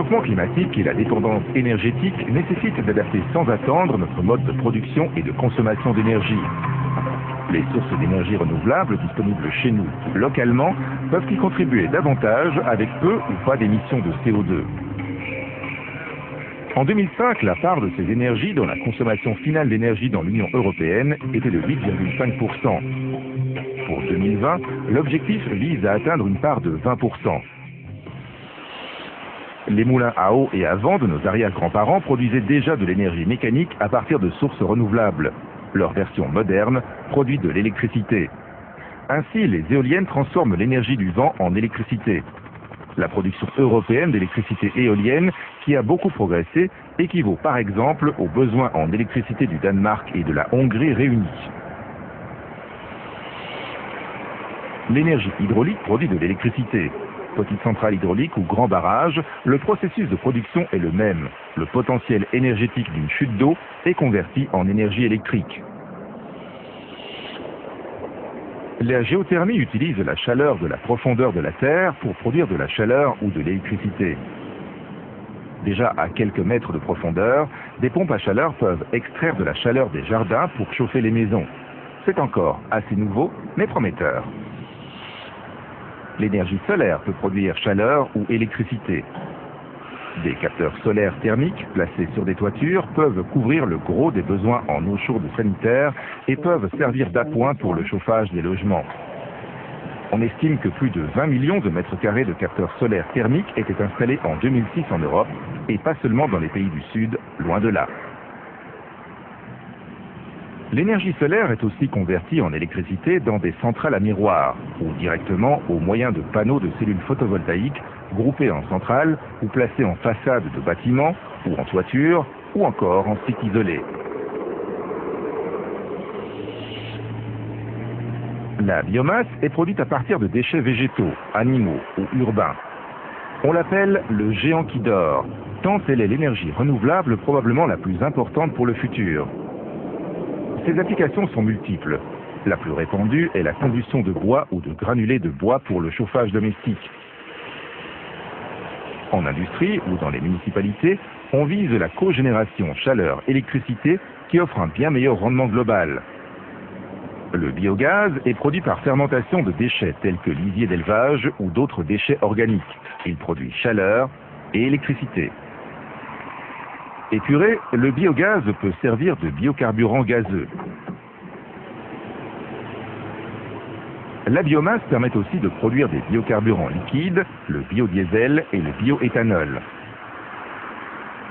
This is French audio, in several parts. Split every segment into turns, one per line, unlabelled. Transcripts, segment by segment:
réchauffement climatique et la dépendance énergétique nécessitent d'adapter sans attendre notre mode de production et de consommation d'énergie. Les sources d'énergie renouvelables disponibles chez nous, localement, peuvent y contribuer davantage avec peu ou pas d'émissions de CO2. En 2005, la part de ces énergies dans la consommation finale d'énergie dans l'Union européenne était de 8,5%. Pour 2020, l'objectif vise à atteindre une part de 20%. Les moulins à eau et à vent de nos arrière-grands-parents produisaient déjà de l'énergie mécanique à partir de sources renouvelables. Leur version moderne produit de l'électricité. Ainsi, les éoliennes transforment l'énergie du vent en électricité. La production européenne d'électricité éolienne, qui a beaucoup progressé, équivaut par exemple aux besoins en électricité du Danemark et de la Hongrie réunis. L'énergie hydraulique produit de l'électricité. Petite centrale hydraulique ou grand barrage, le processus de production est le même. Le potentiel énergétique d'une chute d'eau est converti en énergie électrique. La géothermie utilise la chaleur de la profondeur de la Terre pour produire de la chaleur ou de l'électricité. Déjà à quelques mètres de profondeur, des pompes à chaleur peuvent extraire de la chaleur des jardins pour chauffer les maisons. C'est encore assez nouveau, mais prometteur. L'énergie solaire peut produire chaleur ou électricité. Des capteurs solaires thermiques placés sur des toitures peuvent couvrir le gros des besoins en eau chaude sanitaire et peuvent servir d'appoint pour le chauffage des logements. On estime que plus de 20 millions de mètres carrés de capteurs solaires thermiques étaient installés en 2006 en Europe et pas seulement dans les pays du Sud, loin de là. L'énergie solaire est aussi convertie en électricité dans des centrales à miroirs ou directement au moyen de panneaux de cellules photovoltaïques groupés en centrales ou placés en façade de bâtiments ou en toiture ou encore en site isolé. La biomasse est produite à partir de déchets végétaux, animaux ou urbains. On l'appelle le géant qui dort, tant elle est l'énergie renouvelable probablement la plus importante pour le futur. Ses applications sont multiples. La plus répandue est la combustion de bois ou de granulés de bois pour le chauffage domestique. En industrie ou dans les municipalités, on vise la cogénération chaleur-électricité qui offre un bien meilleur rendement global. Le biogaz est produit par fermentation de déchets tels que lisier d'élevage ou d'autres déchets organiques. Il produit chaleur et électricité. Épuré, le biogaz peut servir de biocarburant gazeux. La biomasse permet aussi de produire des biocarburants liquides, le biodiesel et le bioéthanol.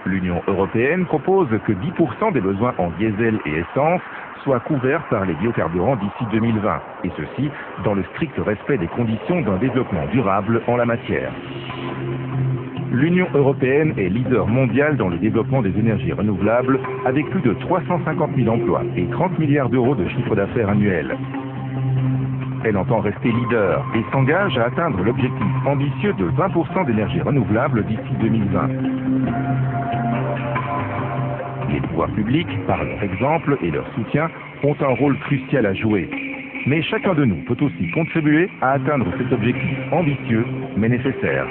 L'Union européenne propose que 10% des besoins en diesel et essence soient couverts par les biocarburants d'ici 2020, et ceci dans le strict respect des conditions d'un développement durable en la matière. L'Union européenne est leader mondial dans le développement des énergies renouvelables avec plus de 350 000 emplois et 30 milliards d'euros de chiffre d'affaires annuel. Elle entend rester leader et s'engage à atteindre l'objectif ambitieux de 20% d'énergie renouvelable d'ici 2020. Les pouvoirs publics, par leur exemple et leur soutien, ont un rôle crucial à jouer. Mais chacun de nous peut aussi contribuer à atteindre cet objectif ambitieux mais nécessaire.